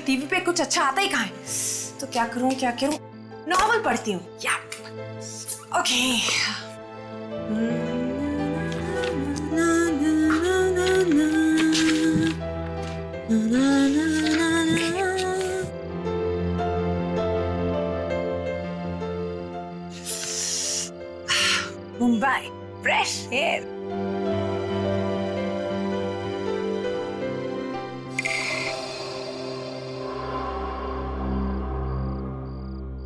TV पे कुछ अच्छा आता ही कहाँ है। तो क्या करूं क्या करूं, नॉवल पढ़ती हूँ। या ओके। Mumbai fresh air.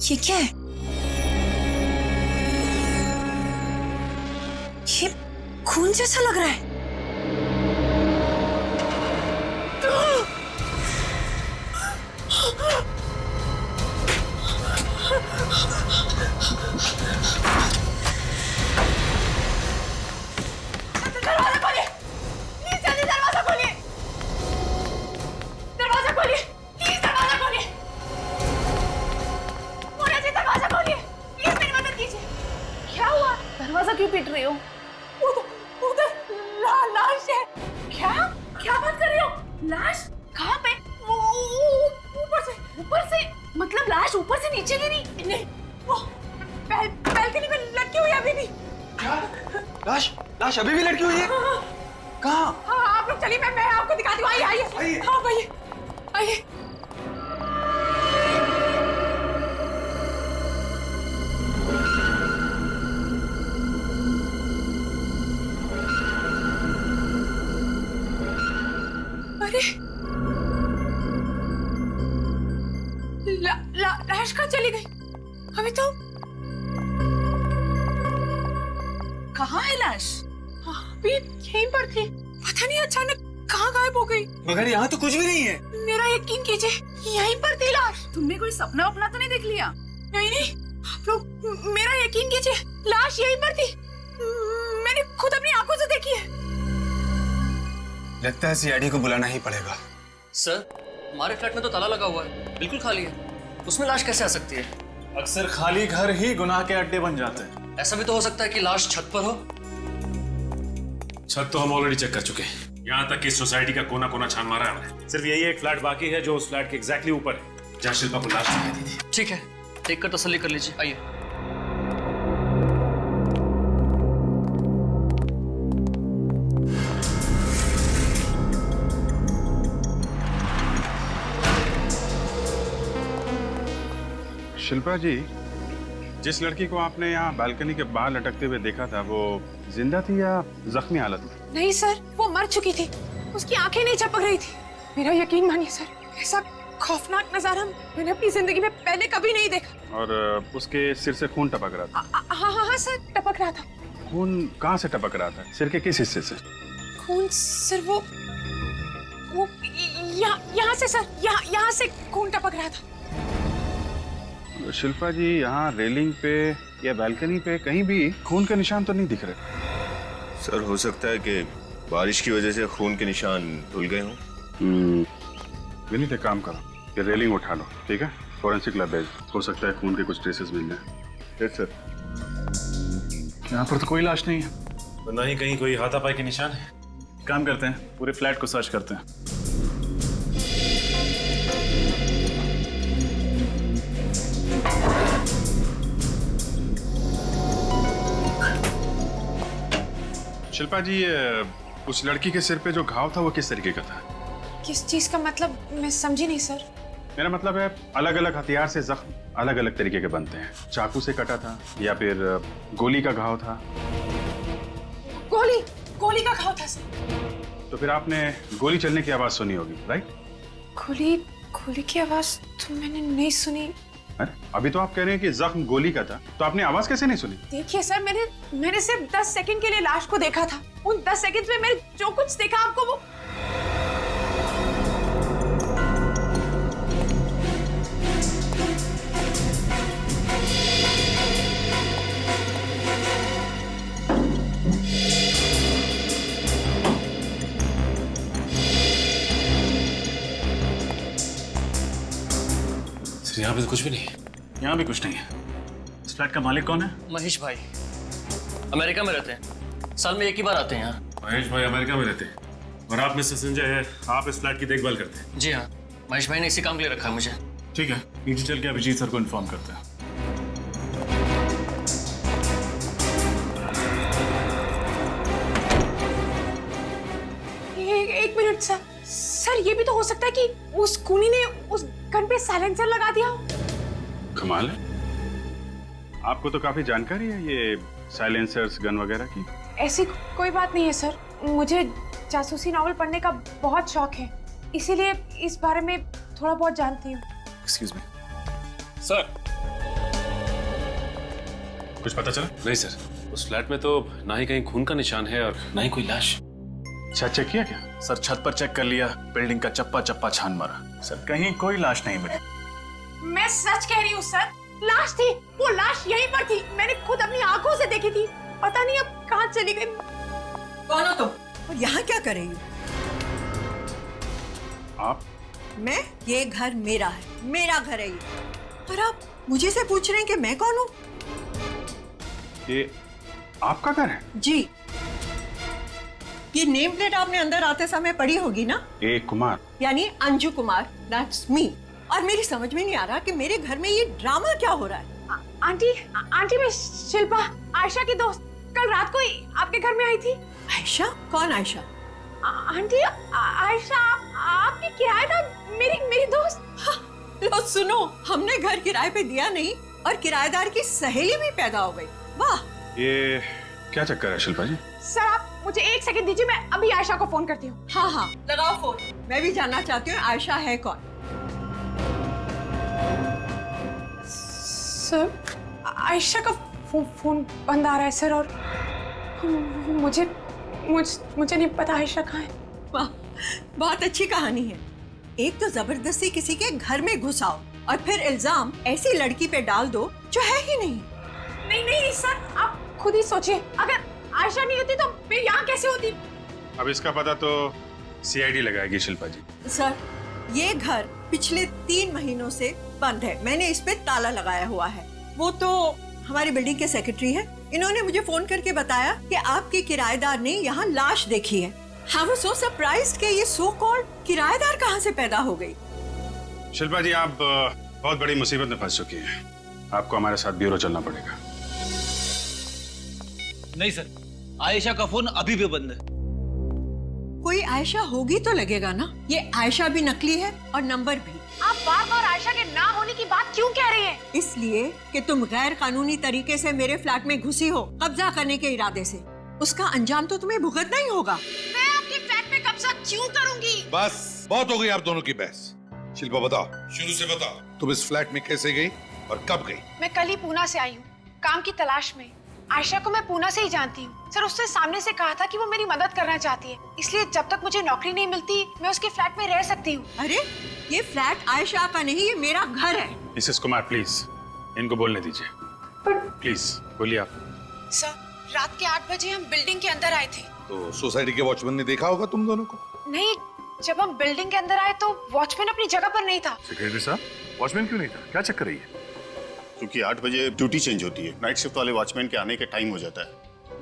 ये क्या है? ये खून जैसा लग रहा है। दरवाजा खोलिए, प्लीज जल्दी दरवाजा खोलिए। दरवाजा खोलिए, प्लीज दरवाजा खोलिए। मोना जी दरवाजा खोलिए, प्लीज मेरी मदद कीजिए। क्या हुआ? दरवाजा क्यों पीट रही हो? उधर लाश है। क्या क्या बात कर रही हो? लाश कहाँ पे? ऊपर से मतलब लाश ऊपर से नीचे गिरी? नहीं, वो बैल्कनी में लटकी हुई अभी भी। लाश अभी भी लटकी हुई है? कहाँ? हाँ, आप लोग चलिए, मैं आपको दिखाती हूँ। आइए। हाँ भैया, आइए। अरे लाश कहाँ चली गई? अभी तो कहाँ है लाश? अभी यहीं पर थी, पता नहीं अचानक कहाँ गायब हो गई। मगर यहाँ तो कुछ भी नहीं है। मेरा यकीन कीजिए, यहीं पर थी लाश। तुमने कोई सपना वपना तो नहीं देख लिया? नहीं, आप लोग मेरा यकीन कीजिए, लाश यहीं पर थी। मैंने खुद अपनी आंखों से देखी है। लगता है सीआईडी को बुलाना ही पड़ेगा। सर, हमारे फ्लैट में तो ताला लगा हुआ है, बिल्कुल खाली है। उसमें लाश कैसे आ सकती है? अक्सर खाली घर ही गुनाह के अड्डे बन जाते हैं। ऐसा भी तो हो सकता है कि लाश छत पर हो। छत तो हम ऑलरेडी चेक कर चुके हैं। यहाँ तक कि सोसाइटी का कोना कोना छान मारा है हमने। सिर्फ यही एक फ्लैट बाकी है जो उस फ्लैट के एग्जैक्टली ऊपर है जहाँ शिल्पा को लाश दिखाई दी थी। ठीक है, देख कर तसल्ली कर लीजिए। आइए। शिल्पा जी, जिस लड़की को आपने यहाँ बालकनी के बाहर लटकते हुए देखा था, वो जिंदा थी या जख्मी हालत में? नहीं सर, वो मर चुकी थी। उसकी आंखें नहीं चपक रही थी। मेरा यकीन मानिए सर, ऐसा खौफनाक नजारा मैंने अपनी जिंदगी में पहले कभी नहीं देखा। और उसके सिर से खून टपक रहा था? हाँ सर, टपक रहा था। खून कहाँ से टपक रहा था? सिर के किस हिस्से से? खून सिर वो यहाँ से सर, यहाँ से खून टपक रहा था। शिल्पा जी, यहाँ रेलिंग पे या बालकनी पे कहीं भी खून के निशान तो नहीं दिख रहे। सर, हो सकता है कि बारिश की वजह से खून के निशान धुल गए हों। विनीत, एक काम करो, ये रेलिंग उठा लो, ठीक है? फोरेंसिक लैब भेज, हो सकता है खून के कुछ ट्रेसेस मिल जाए। Yes sir. यहाँ पर तो कोई लाश नहीं है, ना ही कहीं कोई हाथापाई के निशान है। काम करते हैं, पूरे फ्लैट को सर्च करते हैं। शिल्पा जी, उस लड़की के सिर पे जो घाव था वो किस तरीके का था? किस चीज का मतलब, मैं समझी नहीं सर। मेरा मतलब है, अलग अलग हथियार से जख्म अलग अलग तरीके के बनते हैं। चाकू से कटा था या फिर गोली का घाव था? गोली का घाव था सर। तो फिर आपने गोली चलने की आवाज सुनी होगी, राइट? गोली की आवाज तो मैंने नहीं सुनी। अरे, अभी तो आप कह रहे हैं कि जख्म गोली का था, तो आपने आवाज कैसे नहीं सुनी? देखिए सर, मैंने सिर्फ 10 सेकंड के लिए लाश को देखा था। उन 10 सेकंड में मैंने जो कुछ देखा आपको वो यहाँ पे तो कुछ भी नहीं है। यहाँ भी कुछ नहीं है। इस फ्लैट का मालिक कौन है? महेश भाई अमेरिका में रहते हैं, साल में एक ही बार आते हैं यहाँ। महेश भाई अमेरिका में रहते हैं और आप मिस्टर संजय है, आप इस फ्लैट की देखभाल करते हैं? जी हाँ। महेश भाई ने इसी काम के लिए रखा है मुझे। ठीक है, नीचे चल के अभिजीत सर को इन्फॉर्म करते हैं। एक मिनट सर। सर ये भी तो हो सकता है कि उस खूनी ने उस गन पे साइलेंसर लगा दिया हो। कमाल है, आपको तो काफी जानकारी है ये साइलेंसर्स गन वगैरह की। ऐसी कोई बात नहीं है सर, मुझे जासूसी नॉवल पढ़ने का बहुत शौक है, इसीलिए इस बारे में थोड़ा बहुत जानती हूँ। एक्सक्यूज मी सर, कुछ पता चला? नहीं सर, उस फ्लैट में तो ना ही कहीं खून का निशान है और ना ही कोई लाश। अच्छा, चेक किया क्या? सर छत पर चेक कर लिया, बिल्डिंग का चप्पा चप्पा छान मारा सर, कहीं कोई लाश नहीं मिली। मैं सच कह रही हूँ सर, लाश थी, वो लाश यहीं पर थी, मैंने खुद अपनी आंखों से देखी थी। पता नहीं अब कहाँ चली गई। कौन हो तुम और यहाँ क्या कर रही हो? आप? मैं? ये घर मेरा है, मेरा घर है ये। और आप मुझे से पूछ रहे हैं कि मैं कौन हूँ? ये आपका घर है? जी। ये नेम प्लेट आपने अंदर आते समय पढ़ी होगी ना? ए कुमार, यानी अंजू कुमार, दैट्स मी। और मेरी समझ में नहीं आ रहा कि मेरे घर में ये ड्रामा क्या हो रहा है। आंटी मैं शिल्पा, आयशा की दोस्त, कल रात को ही आपके घर में आई थी। आयशा? कौन आयशा? आंटी आयशा आपकी किराएदार, मेरी दोस्त। हाँ, लो सुनो, हमने घर किराए पे दिया नहीं और किराएदार की सहेली भी पैदा हो गई। वाह! ये क्या चक्कर है शिल्पा जी? सर आप मुझे 1 सेकंड दीजिए, मैं अभी आयशा को फोन करती हूँ। हाँ हाँ, लगाओ फोन। मैं भी जानना चाहती हूँ आयशा है कौन। सर आयशा का फोन बंद आ रहा है सर, और मुझे नहीं पता आयशा कहाँ है। वाह, बहुत अच्छी कहानी है। एक तो जबरदस्ती किसी के घर में घुसाओ और फिर इल्जाम ऐसी लड़की पे डाल दो जो है ही नहीं। नहीं सर, आप खुद ही सोचिए, अगर आयशा नहीं होती तो मैं यहाँ कैसे होती। अब इसका पता तो सीआईडी लगाएगी शिल्पा जी। सर, ये घर पिछले 3 महीनों से बंद है, मैंने इस पे ताला लगाया हुआ है। वो तो हमारी बिल्डिंग के सेक्रेटरी है, इन्होंने मुझे फोन करके बताया कि आपके किराएदार ने यहाँ लाश देखी है। I was so surprised कि ये सो कॉल्ड किराएदार कहाँ से पैदा हो गई। शिल्पा जी, आप बहुत बड़ी मुसीबत में फंस चुकी हैं, आपको हमारे साथ ब्यूरो चलना पड़ेगा। नहीं सर, आयशा का फोन अभी भी बंद है। कोई आयशा होगी तो लगेगा ना, ये आयशा भी नकली है और नंबर भी। आप बार-बार आयशा के ना होने की बात क्यों कह रही हैं? इसलिए कि तुम गैर कानूनी तरीके से मेरे फ्लैट में घुसी हो, कब्जा करने के इरादे से। उसका अंजाम तो तुम्हें भुगतना ही होगा। मैं आपके फ्लैट में कब्जा क्यों करूंगी? बस बहुत हो गई आप दोनों की बहस। शिल्पा बताओ, शुरू से बताओ, तुम इस फ्लैट में कैसे गई और कब गई? मैं कल ही पूना से आई हूँ, काम की तलाश में। आयशा को मैं पूना से ही जानती हूँ सर, उसने सामने से कहा था कि वो मेरी मदद करना चाहती है, इसलिए जब तक मुझे नौकरी नहीं मिलती मैं उसके फ्लैट में रह सकती हूँ। अरे ये फ्लैट आयशा का नहीं, ये मेरा घर है। मिसेस कुमार प्लीज इनको बोलने दीजिए। प्लीज बोलिए आप। सर रात के 8 बजे हम बिल्डिंग के अंदर आए थे। तो सोसाइटी के वॉचमैन ने देखा होगा तुम दोनों को? नहीं, जब हम बिल्डिंग के अंदर आए तो वॉचमैन अपनी जगह पर नहीं था। सेक्रेटरी साहब, वॉचमैन क्यों नहीं था? क्या चक्कर है ये? क्योंकि 8 बजे ड्यूटी चेंज होती है, नाइट शिफ्ट वाले वॉचमैन के आने के टाइम हो जाता है,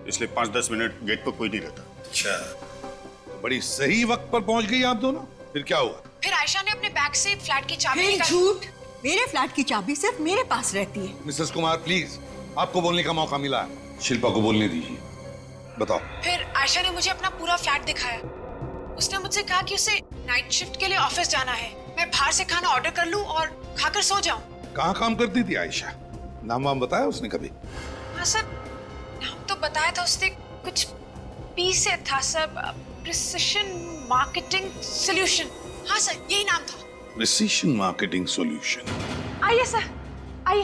इसलिए 5-10 मिनट गेट पर कोई नहीं रहता। अच्छा, तो बड़ी सही वक्त पर पहुंच गई आप दोनों। फिर क्या हुआ? फिर आयशा ने अपने बैग से फ्लैट की चाबी फिर निकाली। झूठ, मेरे फ्लैट की चाबी सिर्फ मेरे पास रहती है। मिसेस कुमार प्लीज, आपको बोलने का मौका मिला है, शिल्पा को बोलने दीजिए। बताओ। फिर आयशा ने मुझे अपना पूरा फ्लैट दिखाया। उसने मुझसे कहा कि उसे नाइट शिफ्ट के लिए ऑफिस जाना है, मैं बाहर से खाना ऑर्डर कर लूं और खाकर सो जाऊं। कहाँ काम करती थी आयशा? नाम वाम बताया उसने कभी? हाँ सर, नाम तो बताया था उसने, कुछ पी से था सर, प्रिसिशन मार्केटिंग सॉल्यूशन। हाँ सर, यही नाम था। Precision marketing solution. आइए सर, आइए,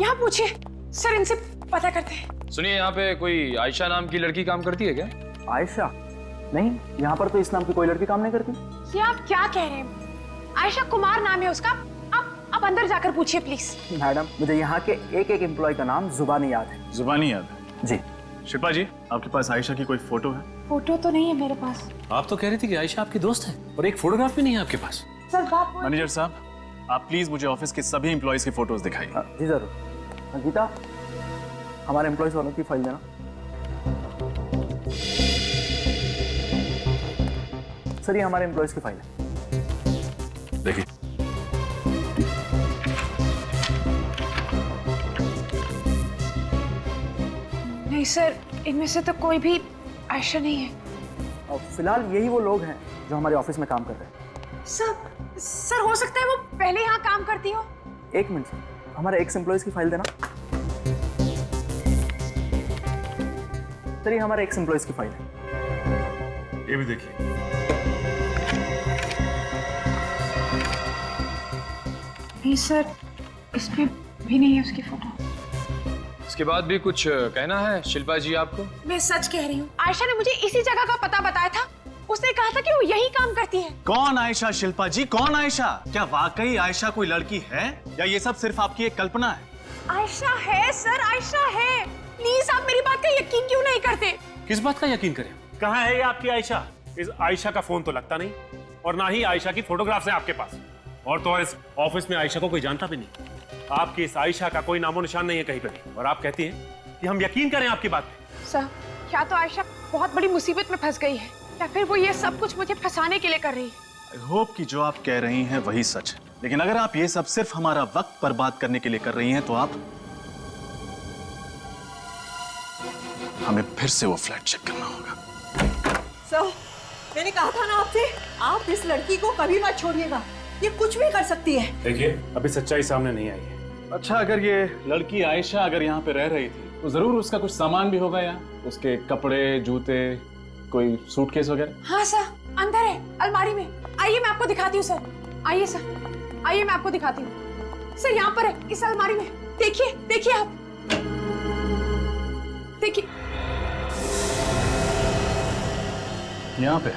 यहाँ पूछिए सर, इनसे पता करते हैं। सुनिए, यहाँ पे कोई आयशा नाम की लड़की काम करती है क्या? आयशा? नहीं, यहाँ पर तो इस नाम की कोई लड़की काम नहीं करती। ये आप क्या कह रहे हैं? आयशा कुमार नाम है उसका। आप अंदर जाकर पूछिए प्लीज। मैडम, मुझे यहाँ के एक एम्प्लॉय का नाम जुबानी याद है। जुबानी याद है? जी। शिल्पा जी, आपके पास आयशा की कोई फोटो है? फोटो तो नहीं है मेरे पास। आप तो कह रही थी कि आयशा आपकी दोस्त है और एक फोटोग्राफ भी नहीं है आपके पास। सर बात मैनेजर साहब, आप प्लीज मुझे ऑफिस के सभी एम्प्लॉयज की फोटोज दिखाइए। जी जरूर। गीता, हमारे एम्प्लॉयज वालों की फाइल देना। सर, ये हमारे एम्प्लॉयज की फाइल है। देखिए। नहीं सर, इनमें से तो कोई भी आयशा नहीं है। और फिलहाल यही वो लोग हैं जो हमारे ऑफिस में काम कर रहे हैं। सर हो सकता है वो पहले यहाँ काम करती हो। एक मिनट सर, हमारे एक्स एम्प्लॉयज की फाइल देना। सर ये हमारे एक्स एम्प्लॉयज की फाइल है। ये भी देखिए। नहीं सर, इसमें भी नहीं है उसकी फोटो। इसके बाद भी कुछ कहना है शिल्पा जी आपको? मैं सच कह रही हूँ, आयशा ने मुझे इसी जगह का पता बताया था। उसने कहा था कि वो यही काम करती है। कौन आयशा शिल्पा जी, कौन आयशा? क्या वाकई आयशा कोई लड़की है या ये सब सिर्फ आपकी एक कल्पना है? आयशा है सर, आयशा है। प्लीज आप मेरी बात का यकीन क्यों नहीं करते? किस बात का यकीन करें? कहाँ है ये आपकी आयशा? इस आयशा का फोन तो लगता नहीं और ना ही आयशा की फोटोग्राफ्स है आपके पास। और तो और इस ऑफिस में आयशा को कोई जानता भी नहीं। आपकी इस आयशा का कोई नामो निशान नहीं है कहीं पे भी। और आप कहती हैं कि हम यकीन करें आपकी बात पे। सर, या तो आयशा बहुत बड़ी मुसीबत में फंस गई है या फिर वो ये सब कुछ मुझे फंसाने के लिए कर रही है। आई होप कि जो आप कह रही हैं वही सच है। लेकिन अगर आप ये सब सिर्फ हमारा वक्त बर्बाद करने के लिए कर रही हैं तो आप हमें फिर से वो फ्लैट चेक करना होगा। सर, मैंने कहा था ना आपसे, आप इस लड़की को कभी मत छोड़िएगा। ये कुछ भी कर सकती है। देखिए, अभी सच्चाई सामने नहीं आई है। अच्छा, अगर ये लड़की आयशा अगर यहाँ पे रह रही थी तो जरूर उसका कुछ सामान भी होगा यहाँ, उसके कपड़े, जूते, कोई सूटकेस वगैरह। हाँ सर, अंदर है अलमारी में। आइए मैं आपको दिखाती हूँ सर। आइए सर, आइए मैं आपको दिखाती हूँ। सर यहाँ पर है, इस अलमारी में। देखिए, देखिए आप, देखिए यहाँ पे।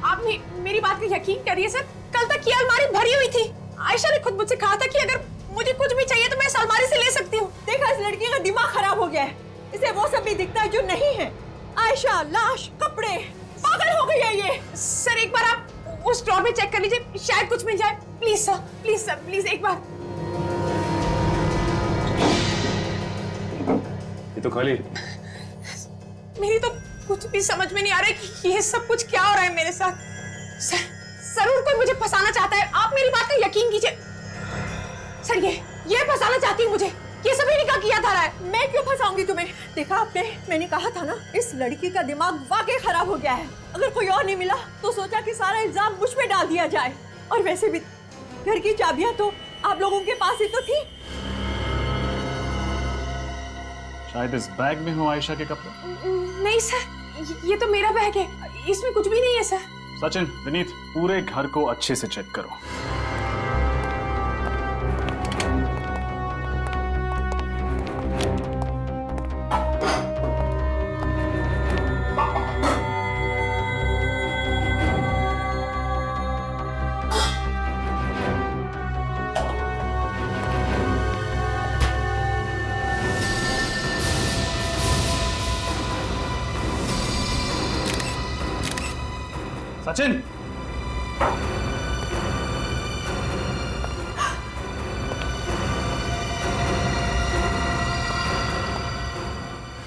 आप मेरी बात का यकीन करिए सर, कल तक ये अलमारी भरी हुई थी। आयशा ने खुद मुझसे कहा था कि अगर मुझे कुछ भी चाहिए तो मैं इस अलमारी से ले सकती हूँ। देखा, इस लड़की का दिमाग खराब हो गया है। इसे वो सब भी दिखता है जो नहीं है। आयशा, लाश, कपड़े, पागल हो गई है ये। सर एक बार आप उस ड्रॉर में चेक कर लीजिए, शायद कुछ मिल जाए। Please sir, please sir, please एक बार। ये तो खाली। मेरी तो कुछ भी समझ में नहीं आ रहा है कि ये सब कुछ क्या हो रहा है मेरे साथ। सर, जरूर कोई मुझे फंसाना चाहता है। आप मेरी बात का यकीन कीजिए सर, ये फंसाना चाहती है मुझे। ये सभी निकाह किया था रहा है। मैं क्यों फंसाऊंगी तुम्हें? देखा आपने, मैंने कहा था ना, इस लड़की का दिमाग वाकई खराब हो गया है। अगर कोई और नहीं मिला तो सोचा कि सारा इल्जाम मुझ पे डाल दिया जाए। और वैसे भी घर की चाबियां तो आप लोगों के पास ही तो थी। शायद इस बैग में हो आयशा के कपड़े। नहीं सर, ये तो मेरा बैग है, इसमें कुछ भी नहीं है सर। सचिन, विनीत, पूरे घर को अच्छे से चेक करो। सचिन,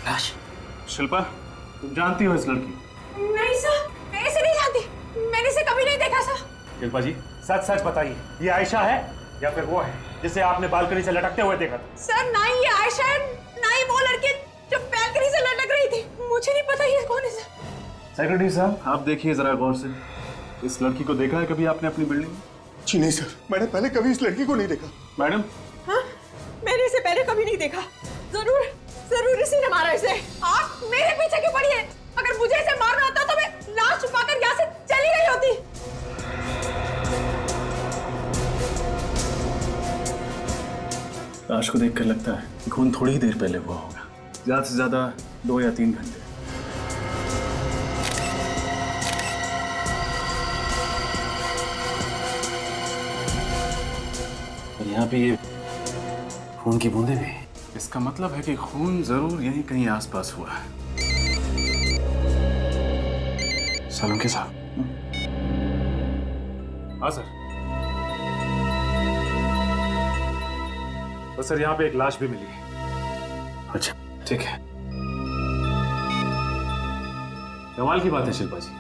लाश। शिल्पा, तुम जानती हो इस लड़की? नहीं सर, मैं इसे नहीं जानती। मैंने इसे कभी नहीं देखा सर। शिल्पा जी, सच सच बताइए, ये आयशा है या फिर वो है जिसे आपने बालकनी से लटकते हुए देखा था? सर, ना ही ये आयशा है, ना ही वो लड़की जो बैल्कनी से लटक रही थी। मुझे नहीं पता ये कौन है सर। सेक्रेटरी साहब, आप देखिए जरा गौर से। इस लड़की को देखा है कभी आपने अपनी बिल्डिंग में? जी नहीं सर, मैंने पहले कभी इस लड़की को नहीं देखा। मैडम? हाँ, मैंने इसे पहले कभी नहीं देखा। जरूर इसी ने मारा इसे। आप मेरे पीछे क्यों पड़ी है? अगर मुझे इसे मारना होता तो मैं लाश छुपाकर यहाँ से चली गई होती। लाश को देखकर लगता है खून थोड़ी ही देर पहले हुआ होगा, ज्यादा से ज्यादा 2 या 3 घंटे। और यहाँ पे ये खून की बूंदें भी। इसका मतलब है कि खून जरूर यहीं कहीं आसपास हुआ है। सोलंकी साहब। हाँ सर। तो सर यहाँ पे एक लाश भी मिली है। अच्छा, ठीक है। कमाल की बात है शिल्पा जी,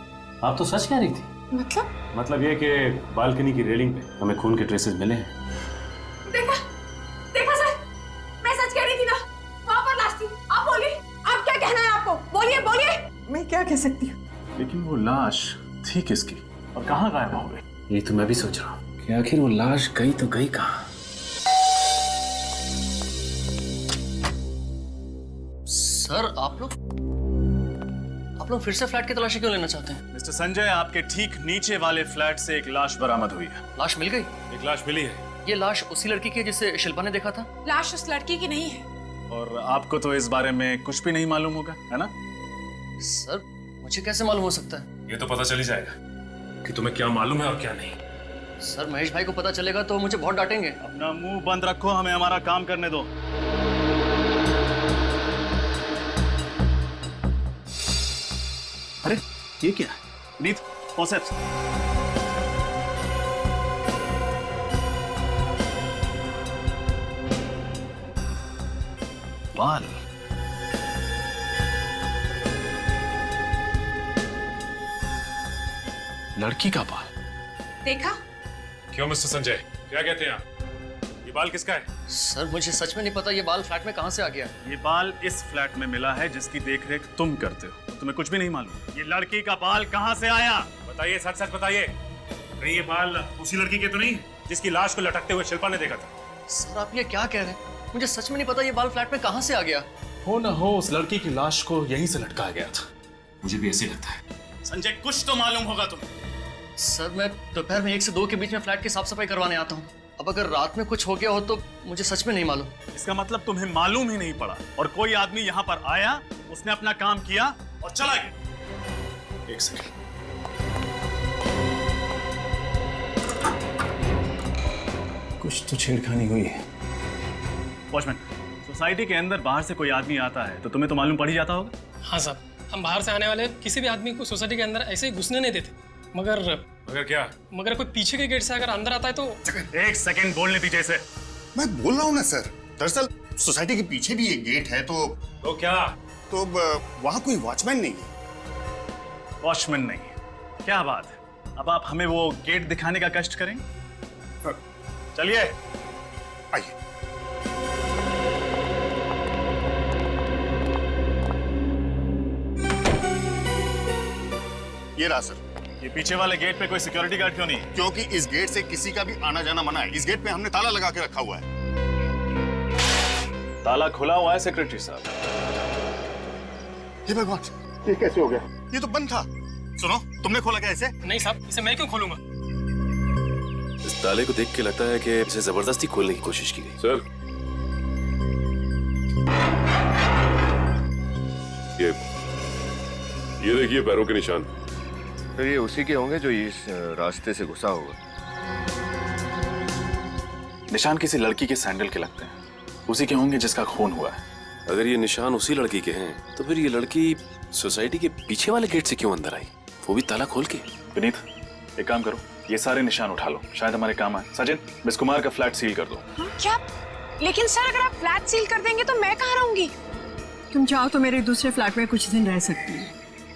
आप तो सच कह रही थी। मतलब ये कि बालकनी की रेलिंग पे हमें खून के ट्रेसेस मिले हैं। देखा देखा सर, मैं सच कह रही थी ना, वहां पर लाश थी। आप बोलिए, आप क्या कहना है आपको? बोलिए बोलिए। मैं क्या कह सकती हूँ? लेकिन वो लाश थी किसकी और कहाँ गायब हो गई? ये तो मैं भी सोच रहा हूँ कि आखिर वो लाश गई तो गई कहाँ। सर आप लोग फिर से फ्लैट की तलाशी क्यों लेना चाहते हैं? मिस्टर संजय, आपके ठीक नीचे वाले फ्लैट से एक लाश बरामद हुई है। लाश मिल गई? एक लाश मिली है। ये लाश उसी लड़की की है जिसे शिल्पा ने देखा था? लाश उस लड़की की नहीं है। और आपको तो इस बारे में कुछ भी नहीं मालूम होगा, है ना? सर मुझे कैसे मालूम हो सकता है? ये तो पता चल ही जाएगा कि तुम्हें क्या मालूम है और क्या नहीं। सर महेश भाई को पता चलेगा तो मुझे बहुत डांटेंगे। अपना मुंह बंद रखो, हमें हमारा काम करने दो। अरे ये क्या? नीत, फॉसेप्स। बाल। लड़की का बाल। देखा? क्यों मिस्टर संजय, क्या कहते हैं आप? ये बाल किसका है? सर मुझे सच में नहीं पता ये बाल फ्लैट में कहाँ से आ गया। ये बाल इस फ्लैट में मिला है जिसकी देखरेख तुम करते हो। तुम्हें कुछ भी नहीं मालूम। ये लड़की का बाल कहाँ से आया? बताइए, सच सच बताइए। नहीं ये बाल उसी लड़की के तो नहीं जिसकी लाश को लटकते हुए शिल्पा ने देखा था? सर आप ये क्या कह रहे हैं? मुझे सच में नहीं पता ये बाल फ्लैट में कहाँ से आ गया। हो न हो उस लड़की की लाश को यहीं से लटकाया गया था। मुझे भी ऐसे लगता है। संजय कुछ तो मालूम होगा तुम्हें। सर मैं दोपहर में 1 से 2 के बीच में फ्लैट की साफ सफाई करवाने आता हूँ। अब अगर रात में कुछ हो गया हो तो मुझे सच में नहीं मालूम। इसका मतलब तुम्हें मालूम ही नहीं पड़ा और कोई आदमी यहाँ पर आया, उसने अपना काम किया और चला गया। एक सेकंड। कुछ तो छेड़खानी हुई है। वॉचमैन, सोसाइटी के अंदर बाहर से कोई आदमी आता है तो तुम्हें तो मालूम पड़ ही जाता होगा। हाँ साहब, हम बाहर से आने वाले किसी भी आदमी को सोसाइटी के अंदर ऐसे ही घुसने नहीं देते। मगर क्या? मगर कोई पीछे के गेट से अगर अंदर आता है तो। एक सेकंड बोलने दीजिए इसे। मैं बोल रहा हूँ ना सर, दरअसल सोसाइटी के पीछे भी एक गेट है तो क्या? तो वहाँ कोई वॉचमैन नहीं है। वॉचमैन नहीं? क्या बात है। अब आप हमें वो गेट दिखाने का कष्ट करेंगे? चलिए आइए। ये रहा सर। ये पीछे वाले गेट पे कोई सिक्योरिटी गार्ड क्यों नहीं है? क्योंकि इस गेट से किसी का भी आना जाना मना है। इस गेट पे हमने ताला लगा के रखा हुआ है। ताला खुला हुआ है सेक्रेटरी साहब। हे भगवान, ये कैसे हो गया? ये तो बंद था। सुनो, तुमने खोला क्या इसे? नहीं साहब, इसे मैं क्यों खोलूंगा? इस ताले को देख के लगता है कि इसे जबरदस्ती खोलने की कोशिश की गई। सर, ये देखिए पैरों के निशान। तो ये उसी के होंगे जो इस रास्ते से घुसा होगा। निशान किसी लड़की के सैंडल के लगते हैं। उसी के होंगे जिसका खून हुआ है। अगर ये निशान उसी लड़की के हैं तो फिर ये लड़की सोसाइटी के पीछे वाले गेट से क्यों अंदर आई, वो भी ताला खोल के? विनीत, एक काम करो, ये सारे निशान उठा लो, शायद हमारे काम आए। सचिन, मिस कुमार का फ्लैट सील कर दो। क्या? लेकिन सर अगर आप फ्लैट सील कर देंगे तो मैं कहाँ रहूंगी? तुम चाहो तो मेरे दूसरे फ्लैट में कुछ दिन रह सकती हो।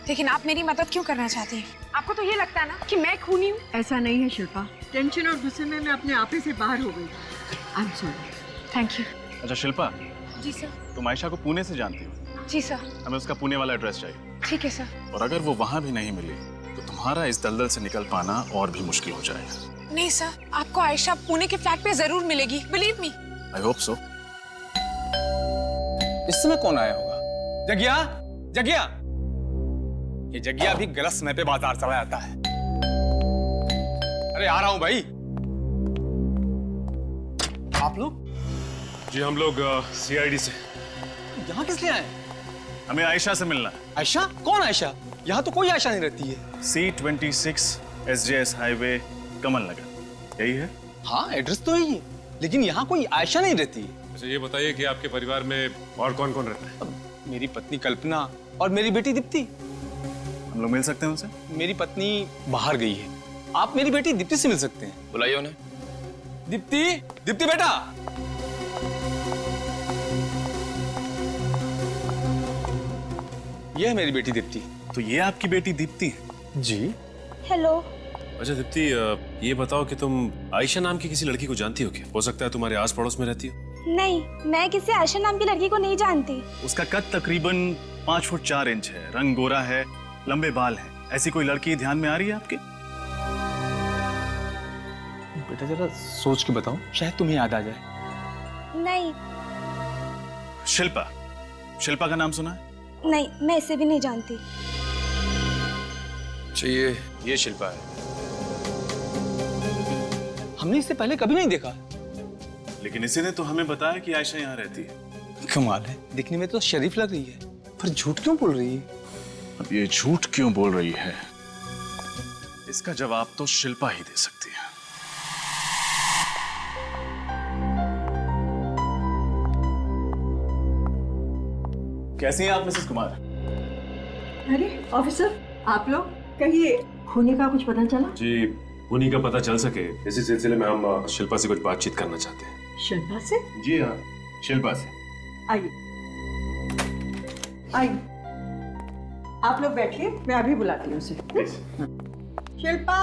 लेकिन आप मेरी मदद क्यों करना चाहती हैं? आपको तो ये लगता है ना कि मैं खूनी हूँ? ऐसा नहीं है शिल्पा, टेंशन और गुस्से में मैं अपने आपे से बाहर हो गई। I am sorry. Thank you. अच्छा शिल्पा, जी सर। तुम आयशा को पुणे से जानती हो? जी सर। हमें उसका पुणे वाला एड्रेस चाहिए। ठीक है सर। और अगर वो वहाँ भी नहीं मिली तो तुम्हारा इस दलदल से निकल पाना और भी मुश्किल हो जाएगा। नहीं सर, आपको आयशा पुणे के फ्लैट पे जरूर मिलेगी, believe me. I hope so. इस समय कौन आया होगा? जगिया, जगिया। ये जगिया भी गलत समय पे बाजार चला जाता है। अरे आ रहा हूं भाई। आप लोग? जी हम लोग सीआईडी से। यहाँ किस लिए आए? हमें आयशा से मिलना है। आयशा? कौन आयशा? यहाँ तो कोई आयशा नहीं रहती है। C26 SJS हाईवे, कमल नगर, यही है? हाँ एड्रेस तो यही है, लेकिन यहाँ कोई आयशा नहीं रहती है। अच्छा ये बताइए कि आपके परिवार में और कौन कौन रहता है? मेरी पत्नी कल्पना और मेरी बेटी दीप्ति। हम लोग मिल सकते हैं उनसे? मेरी पत्नी बाहर गई है, आप मेरी बेटी दीप्ति से मिल सकते हैं। बुलाइए उन्हें। दीप्ति, दीप्ति बेटा। ये है मेरी बेटी दीप्ति। तो ये आपकी बेटी दीप्ति है? जी। हेलो। अच्छा दीप्ति, ये बताओ कि तुम आयशा नाम की किसी लड़की को जानती हो क्या? हो सकता है तुम्हारे आस पड़ोस में रहती हो। नहीं, मैं किसी आयशा नाम की लड़की को नहीं जानती। उसका कद तकरीबन 5 फुट 4 इंच है, रंग गोरा है, लंबे बाल है। ऐसी कोई लड़की ध्यान में आ रही है आपके? बेटा जरा सोच के बताओ, शायद तुम्हें याद आ जाए। नहीं। शिल्पा, शिल्पा का नाम सुना है? नहीं, मैं इसे भी नहीं जानती। अच्छा ये शिल्पा है। हमने इससे पहले कभी नहीं देखा। लेकिन इसी ने तो हमें बताया कि आयशा यहाँ रहती है। कमाल है, दिखने में तो शरीफ लग रही है, पर झूठ क्यों बोल रही है? अब ये झूठ क्यों बोल रही है, इसका जवाब तो शिल्पा ही दे सकती है। कैसी हैं आप मिसेस कुमार? अरे ऑफिसर, आप लोग कहिए, खूनी का कुछ पता चला? जी, उन्हीं का पता चल सके इसी सिलसिले में हम शिल्पा से कुछ बातचीत करना चाहते हैं। शिल्पा से? जी हाँ, शिल्पा से। आइए आइए, आप लोग बैठिए, मैं अभी बुलाती हूँ उसे। शिल्पा,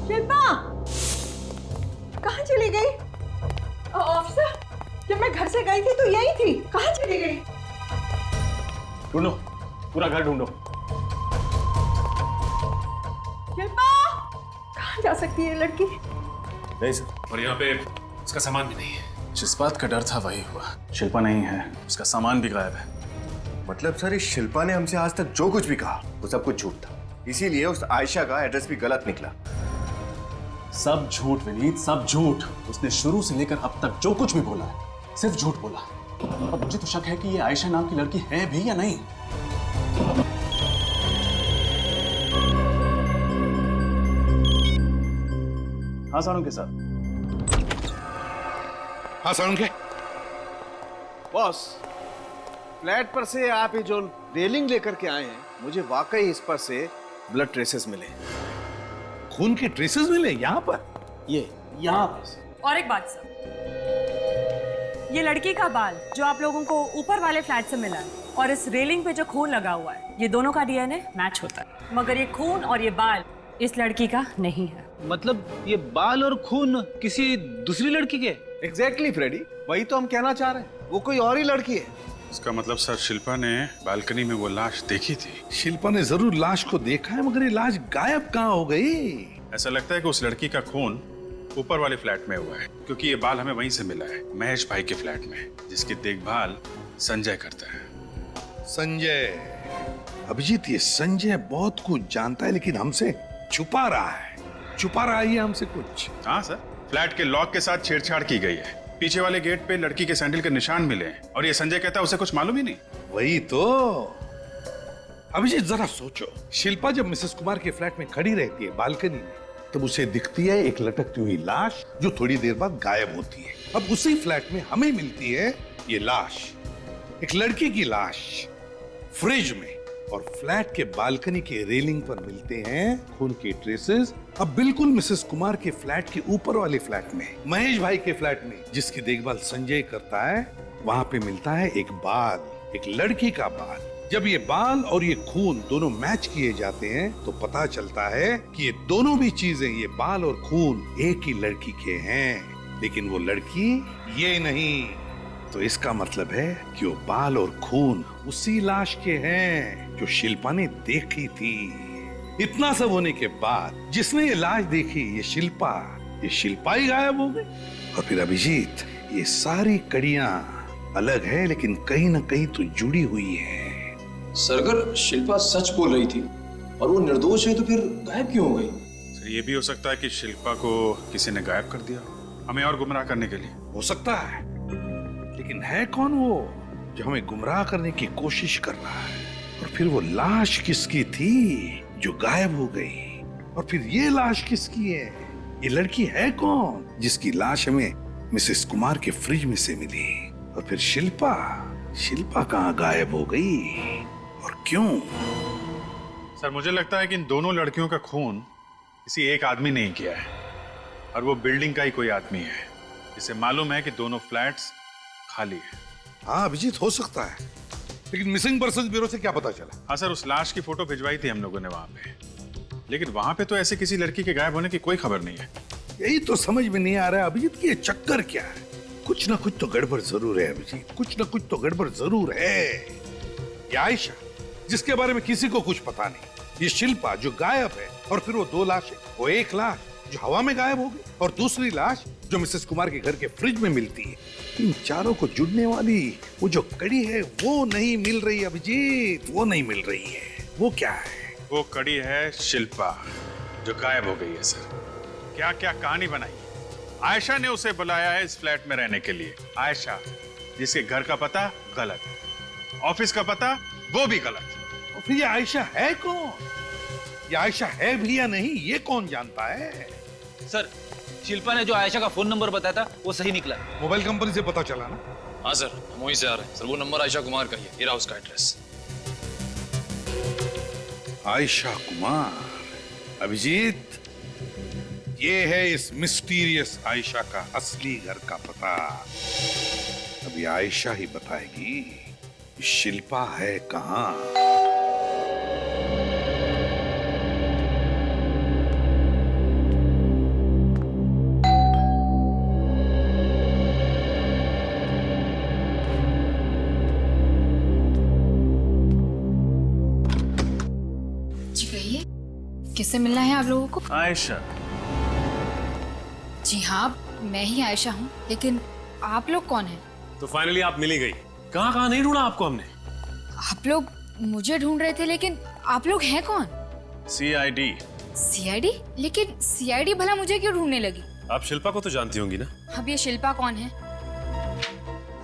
शिल्पा कहाँ चली गई? ऑफिसर, जब मैं घर से गई थी तो यही थी, कहाँ चली गई? ढूंढो, पूरा घर ढूंढो। शिल्पा, कहाँ जा सकती है लड़की? नहीं सर, और यहाँ पे उसका सामान भी नहीं है। जिस बात का डर था वही हुआ, शिल्पा नहीं है, उसका सामान भी गायब है। मतलब सर, इस शिल्पा ने हमसे आज तक जो कुछ भी कहा वो सब कुछ झूठ था, इसीलिए उस आयशा का एड्रेस भी गलत निकला। सब झूठ विनीत, सब झूठ। उसने शुरू से लेकर अब तक जो कुछ भी बोला है सिर्फ झूठ बोला। और मुझे तो शक है कि ये आयशा नाम की लड़की है भी या नहीं। हाँ साळुंखे साहब। हाँ साळुंखे। बॉस, फ्लैट पर से आप ये जो रेलिंग लेकर के आए हैं, मुझे वाकई इस पर से ब्लड ट्रेसेस मिले। खून के ट्रेसेस मिले यहाँ पर? ये यहाँ पर। और एक बात सर, ये लड़की का बाल जो आप लोगों को ऊपर वाले फ्लैट से मिला है और इस रेलिंग पे जो खून लगा हुआ है, ये दोनों का डीएनए मैच होता है, मगर ये खून और ये बाल इस लड़की का नहीं है। मतलब ये बाल और खून किसी दूसरी लड़की के? एग्जैक्टली फ्रेडी, वही तो हम कहना चाह रहे हैं, वो कोई और ही लड़की है। इसका मतलब सर, शिल्पा ने बालकनी में वो लाश देखी थी। शिल्पा ने जरूर लाश को देखा है, मगर ये लाश गायब कहाँ हो गई? ऐसा लगता है कि उस लड़की का खून ऊपर वाले फ्लैट में हुआ है, क्योंकि ये बाल हमें वहीं से मिला है, महेश भाई के फ्लैट में, जिसकी देखभाल संजय करता है। संजय? अभिजीत, ये संजय बहुत कुछ जानता है, लेकिन हमसे छुपा रहा है ये हमसे कुछ। हाँ सर, फ्लैट के लॉक के साथ छेड़छाड़ की गई है, पीछे वाले गेट पे लड़की के सैंडल के निशान मिले हैं, और ये संजय कहता है उसे कुछ मालूम ही नहीं। वही तो। अभिजीत जरा सोचो, शिल्पा जब मिसेस कुमार के फ्लैट में खड़ी रहती है बालकनी में, तब उसे दिखती है एक लटकती हुई लाश जो थोड़ी देर बाद गायब होती है। अब उसी फ्लैट में हमें मिलती है ये लाश, एक लड़की की लाश, फ्रिज में, और फ्लैट के बालकनी के रेलिंग पर मिलते हैं खून के ट्रेसेस। अब बिल्कुल मिसेस कुमार के फ्लैट के ऊपर वाले फ्लैट में, महेश भाई के फ्लैट में, जिसकी देखभाल संजय करता है, वहां पे मिलता है एक बाल, एक लड़की का बाल। जब ये बाल और ये खून दोनों मैच किए जाते हैं तो पता चलता है कि ये दोनों भी चीजें, ये बाल और खून, एक ही लड़की के हैं, लेकिन वो लड़की ये नहीं। तो इसका मतलब है कि वो बाल और खून उसी लाश के हैं जो शिल्पा ने देखी थी। इतना सब होने के बाद जिसने ये लाश देखी, ये शिल्पा ही गायब हो गई। और फिर अभिजीत, ये सारी कड़ियां अलग है लेकिन कहीं ना कहीं तो जुड़ी हुई है। सर, अगर शिल्पा सच बोल रही थी और वो निर्दोष है तो फिर गायब क्यों हो गई? सर, ये भी हो सकता है कि शिल्पा को किसी ने गायब कर दिया, हमें और गुमराह करने के लिए। हो सकता है, लेकिन है कौन वो जो हमें गुमराह करने की कोशिश कर रहा है? और फिर वो लाश किसकी थी जो गायब हो गई? और फिर ये लाश किसकी है? ये लड़की है कौन जिसकी लाश हमें मिसेस कुमार के फ्रिज में से मिली? और फिर शिल्पा कहाँ गायब हो गई और क्यों? सर, मुझे लगता है कि इन दोनों लड़कियों का खून किसी एक आदमी ने ही किया है, और वो बिल्डिंग का ही कोई आदमी है। इसे मालूम है कि दोनों फ्लैट्स खाली है, हाँ अभिजीत, हो सकता है, लेकिन मिसिंग पर्सन ब्यूरो से क्या पता चला? हाँ सर, उस लाश की फोटो भिजवाई थी हम लोगों ने वहां पे, लेकिन वहां पे तो ऐसे किसी लड़की के गायब होने की कोई खबर नहीं है। यही तो समझ में नहीं आ रहा है अभिजीत कि ये चक्कर क्या है। कुछ ना कुछ तो गड़बड़ जरूर है अभिजीत, कुछ ना कुछ तो गड़बड़ जरूर है। ये आयशा, जिसके बारे में किसी को कुछ पता नहीं, ये शिल्पा जो गायब है, और फिर वो 2 लाशें, वो 1 लाश जो हवा में गायब हो गई, और दूसरी लाश जो मिसेस कुमार के घर के फ्रिज में मिलती है। इन चारों को जुड़ने वाली वो जो कड़ी है वो नहीं मिल रही अभिजीत, वो नहीं मिल रही है। वो क्या है? वो कड़ी है शिल्पा, जो गायब हो गई है सर। क्या क्या कहानी बनाई है। आयशा ने उसे बुलाया है इस फ्लैट में रहने के लिए। आयशा, जिसके घर का पता गलत, ऑफिस का पता वो भी गलत। और फिर ये आयशा है कौन? ये आयशा है भी या नहीं, ये कौन जानता है? सर, शिल्पा ने जो आयशा का फोन नंबर बताया था वो सही निकला। मोबाइल कंपनी से पता चला ना? हाँ सर, हम वहीं से आ रहे हैं सर। वो नंबर आयशा कुमार का ही है, ये रहा उसका एड्रेस। आयशा कुमार, अभिजीत, ये है इस मिस्टीरियस आयशा का असली घर का पता। अभी आयशा ही बताएगी कि शिल्पा है कहां। जी कहिए, किससे मिलना है आप लोगों को? आयशा। जी हाँ, मैं ही आयशा हूँ, लेकिन आप लोग कौन हैं? तो फाइनली आप मिल ही गई। कहाँ कहाँ नहीं ढूंढा आपको हमने। आप लोग मुझे ढूंढ रहे थे, लेकिन आप लोग हैं कौन? CID। CID? लेकिन CID भला मुझे क्यों ढूंढने लगी? आप शिल्पा को तो जानती होंगी ना। अब ये शिल्पा कौन है?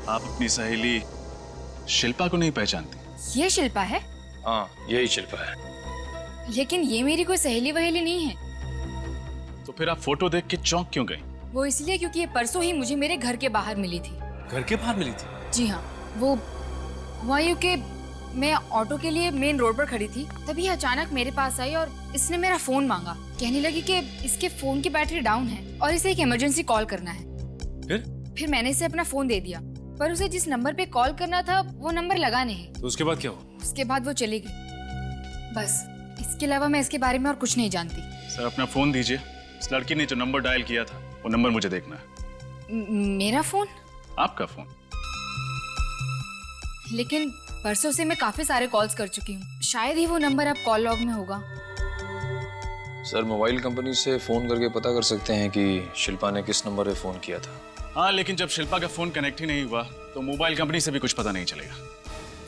आप अपनी सहेली शिल्पा को नहीं पहचानती? ये शिल्पा है? हाँ, यही शिल्पा है। लेकिन ये मेरी कोई सहेली वहेली नहीं है। तो फिर आप फोटो देख के चौंक क्यों गई? वो इसलिए क्योंकि ये परसों ही मुझे मेरे घर के बाहर मिली थी। घर के बाहर मिली थी? जी हाँ, वो हुआ यूं कि मैं ऑटो के लिए मेन रोड पर खड़ी थी, तभी अचानक मेरे पास आई और इसने मेरा फोन मांगा। कहने लगी कि इसके फोन की बैटरी डाउन है और इसे एक इमरजेंसी कॉल करना है। फिर मैंने इसे अपना फोन दे दिया, पर उसे जिस नंबर पे कॉल करना था वो नंबर लगा नहीं। तो उसके बाद क्या हुआ? उसके बाद वो चली गई। बस इसके अलावा मैं इसके बारे में और कुछ नहीं जानती। सर, अपना फोन दीजिए। इस लड़की ने जो नंबर डायल किया था वो नंबर मुझे देखना है। मेरा फोन? आपका फोन। लेकिन परसों से मैं काफी सारे कॉल्स कर चुकी हूँ, शायद ही वो नंबर अब कॉल लॉग में होगा। सर, मोबाइल कंपनी से फोन करके पता कर सकते हैं कि शिल्पा ने किस नंबर पे फोन किया था। हाँ, लेकिन जब शिल्पा का फोन कनेक्ट ही नहीं हुआ तो मोबाइल कंपनी से भी कुछ पता नहीं चलेगा।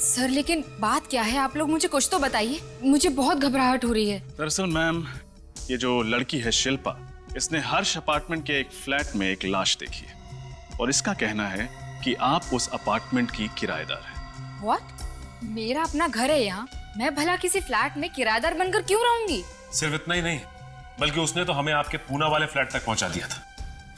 सर, लेकिन बात क्या है? आप लोग मुझे कुछ तो बताइए, मुझे बहुत घबराहट हो रही है। दरअसल मैम, ये जो लड़की है शिल्पा, इसने हर्ष अपार्टमेंट के एक फ्लैट में एक लाश देखी है और इसका कहना है कि आप उस अपार्टमेंट की किराएदार हैं। What? मेरा अपना घर है यहाँ, मैं भला किसी फ्लैट में किराएदार बनकर क्यों रहूंगी? सिर्फ इतना ही नहीं, बल्कि उसने तो हमें आपके पूना वाले फ्लैट तक पहुंचा दिया था।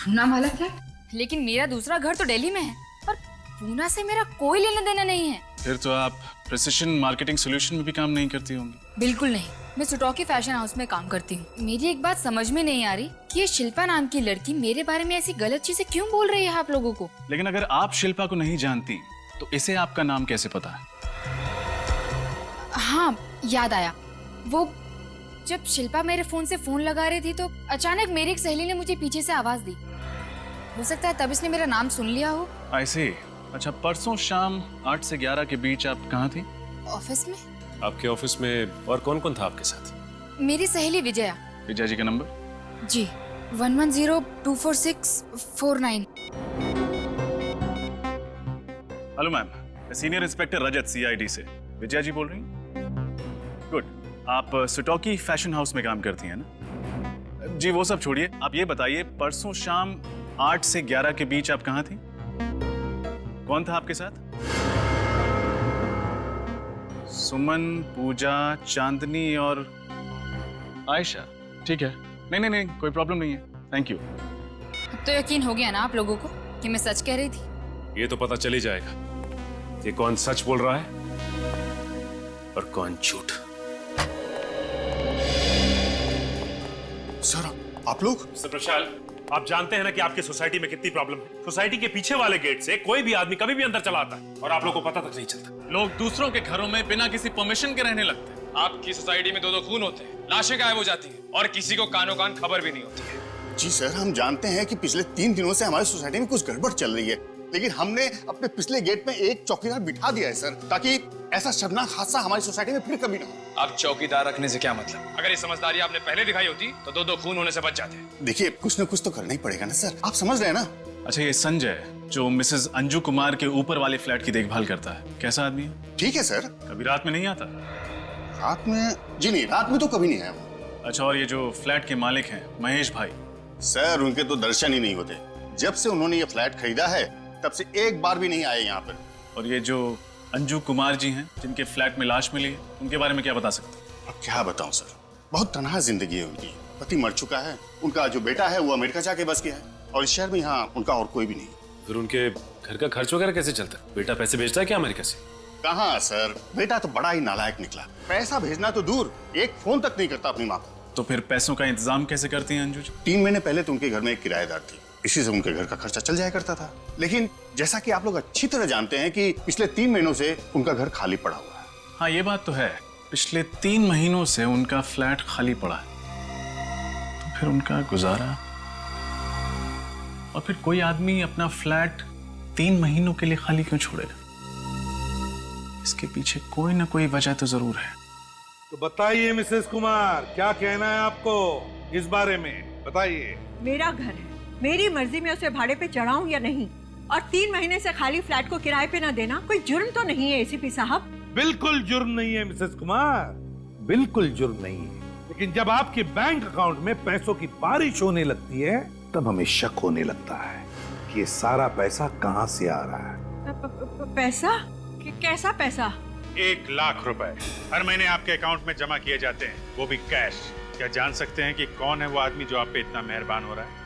पूना वाला फ्लैट? लेकिन मेरा दूसरा घर तो दिल्ली में है और पूना से मेरा कोई लेना देना नहीं है। फिर तो आप प्रिसिशन मार्केटिंग सॉल्यूशन में भी काम नहीं करती होंगी। बिल्कुल नहीं, मैं सुटोकी फैशन हाउस में काम करती हूँ। मेरी एक बात समझ में नहीं आ रही कि ये शिल्पा नाम की लड़की मेरे बारे में ऐसी गलत चीजें क्यों बोल रही है आप लोगों को। लेकिन अगर आप शिल्पा को नहीं जानती तो इसे आपका नाम कैसे पता है? हाँ, याद आया। वो जब शिल्पा मेरे फोन से फोन लगा रही थी तो अचानक मेरी एक सहेली ने मुझे पीछे से आवाज दी। हो सकता है तब इसने मेरा नाम सुन लिया हो। I see। अच्छा, परसों शाम 8 से 11 के बीच आप कहाँ थी? ऑफिस में। आपके ऑफिस में और कौन कौन था आपके साथ? मेरी सहेली विजया। विजया जी का नंबर? जी, 11024649। हेलो मैम, सीनियर इंस्पेक्टर रजत, CID से। विजया जी बोल रही हैं? गुड। आप सुटोकी फैशन हाउस में काम करती हैं ना? जी वो सब छोड़िए, आप ये बताइए परसों शाम 8 से 11 के बीच आप कहाँ थी? कौन था आपके साथ? सुमन, पूजा, चांदनी और आयशा। ठीक है, नहीं, कोई प्रॉब्लम नहीं है। Thank you. अब तो यकीन हो गया ना आप लोगों को कि मैं सच कह रही थी। ये तो पता चल ही जाएगा कि कौन सच बोल रहा है और कौन झूठ। सर, आप लोग? मिस्टर प्रशाल, आप जानते हैं ना कि आपकी सोसाइटी में कितनी प्रॉब्लम है। सोसाइटी के पीछे वाले गेट से कोई भी आदमी कभी भी अंदर चला आता है और आप लोगों को पता तक नहीं चलता। लोग दूसरों के घरों में बिना किसी परमिशन के रहने लगते हैं। आपकी सोसाइटी में 2-2 खून होते हैं, लाशें गायब हो जाती हैं और किसी को कानो कान खबर भी नहीं होती है। जी सर, हम जानते हैं कि पिछले 3 दिनों से हमारी सोसाइटी में कुछ गड़बड़ चल रही है, लेकिन हमने अपने पिछले गेट में एक चौकीदार बिठा दिया है सर, ताकि ऐसा शर्मनाक हादसा हमारी सोसाइटी में फिर कभी ना हो। अब चौकीदार रखने से क्या मतलब? अगर ये समझदारी आपने पहले दिखाई होती तो 2-2 खून होने से बच जाते। देखिए, कुछ न कुछ तो करना ही पड़ेगा ना सर, आप समझ रहे हैं ना। अच्छा, ये संजय जो मिसेस अंजू कुमार के ऊपर वाले फ्लैट की देखभाल करता है, कैसा आदमी है? ठीक है सर। कभी रात में नहीं आता? रात में? जी नहीं, रात में तो कभी नहीं आया वो। अच्छा, और ये जो फ्लैट के मालिक हैं महेश भाई? सर, उनके तो दर्शन ही नहीं होते। जब से उन्होंने ये फ्लैट खरीदा है तब से एक बार भी नहीं आए यहाँ पर। और ये जो अंजू कुमार जी हैं जिनके फ्लैट में लाश मिली है, उनके बारे में क्या बता सकते हैं? अब क्या बताऊं सर, बहुत तनहा जिंदगी है उनकी। पति मर चुका है, उनका जो बेटा है वो अमेरिका जाके बस गया है और इस शहर में यहाँ उनका और कोई भी नहीं। फिर उनके घर का खर्च वगैरह कैसे चलता है? बेटा पैसे भेजता है क्या अमेरिका से? कहाँ सर, बेटा तो बड़ा ही नालायक निकला। पैसा भेजना तो दूर, एक फोन तक नहीं करता अपनी माँ को। तो फिर पैसों का इंतजाम कैसे करती हैं अंजू जी? 3 महीने पहले तो उनके घर में एक किराएदार थी, इसी से उनके घर का खर्चा चल जाया करता था। लेकिन जैसा कि आप लोग अच्छी तरह जानते हैं कि पिछले 3 महीनों से उनका घर खाली पड़ा हुआ है। हाँ, ये बात तो है, पिछले 3 महीनों से उनका फ्लैट खाली पड़ा है। तो फिर उनका गुजारा? और फिर कोई आदमी अपना फ्लैट 3 महीनों के लिए खाली क्यों छोड़ेगा? इसके पीछे कोई ना कोई वजह तो जरूर है। तो बताइए मिसेस कुमार, क्या कहना है आपको इस बारे में? बताइए। मेरा घर है, मेरी मर्जी में उसे भाड़े पे चढ़ाऊं या नहीं, और 3 महीने से खाली फ्लैट को किराए पे ना देना कोई जुर्म तो नहीं है एसीपी साहब? बिल्कुल जुर्म नहीं है मिसेस कुमार, बिल्कुल जुर्म नहीं है। लेकिन जब आपके बैंक अकाउंट में पैसों की बारिश होने लगती है तब हमें शक होने लगता है कि ये सारा पैसा कहां से आ रहा है। पैसा? कैसा पैसा? 1 लाख रुपए हर महीने आपके अकाउंट में जमा किए जाते हैं, वो भी कैश। क्या जान सकते हैं कि कौन है वो आदमी जो आप पे इतना मेहरबान हो रहा है?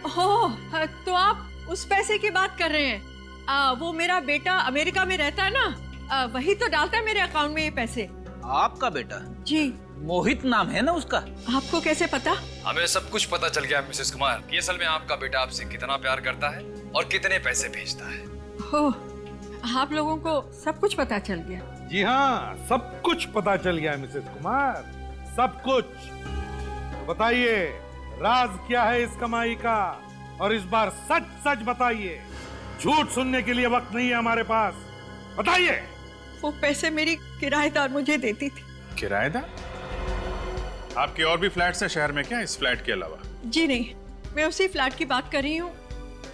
ओह, तो आप उस पैसे की बात कर रहे हैं? वो मेरा बेटा अमेरिका में रहता है ना, वही तो डालता है मेरे अकाउंट में ये पैसे। आपका बेटा? जी। मोहित नाम है ना उसका? आपको कैसे पता? हमें सब कुछ पता चल गया मिसेस कुमार कि असल में आपका बेटा आपसे कितना प्यार करता है और कितने पैसे भेजता है। ओह, आप लोगों को सब कुछ पता चल गया? जी हाँ, सब कुछ पता चल गया मिसेस कुमार, सब कुछ। तो बताइए, राज क्या है इस कमाई का? और इस बार सच सच बताइए, झूठ सुनने के लिए वक्त नहीं है हमारे पास। बताइए। वो पैसे मेरी किराएदार मुझे देती थी। किराएदार? आपके और भी फ्लैट्स है शहर में क्या, इस फ्लैट के अलावा? जी नहीं, मैं उसी फ्लैट की बात कर रही हूँ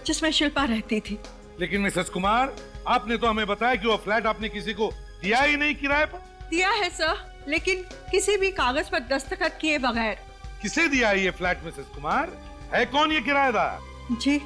जिसमें शिल्पा रहती थी। लेकिन मिसेस कुमार, आपने तो हमें बताया कि वो फ्लैट आपने किसी को दिया ही नहीं किराए पर। दिया है सर, लेकिन किसी भी कागज पर दस्तखत किए बगैर। किसे दिया है ये फ्लैट मिसेस कुमार? है कौन ये किराएदार? जी,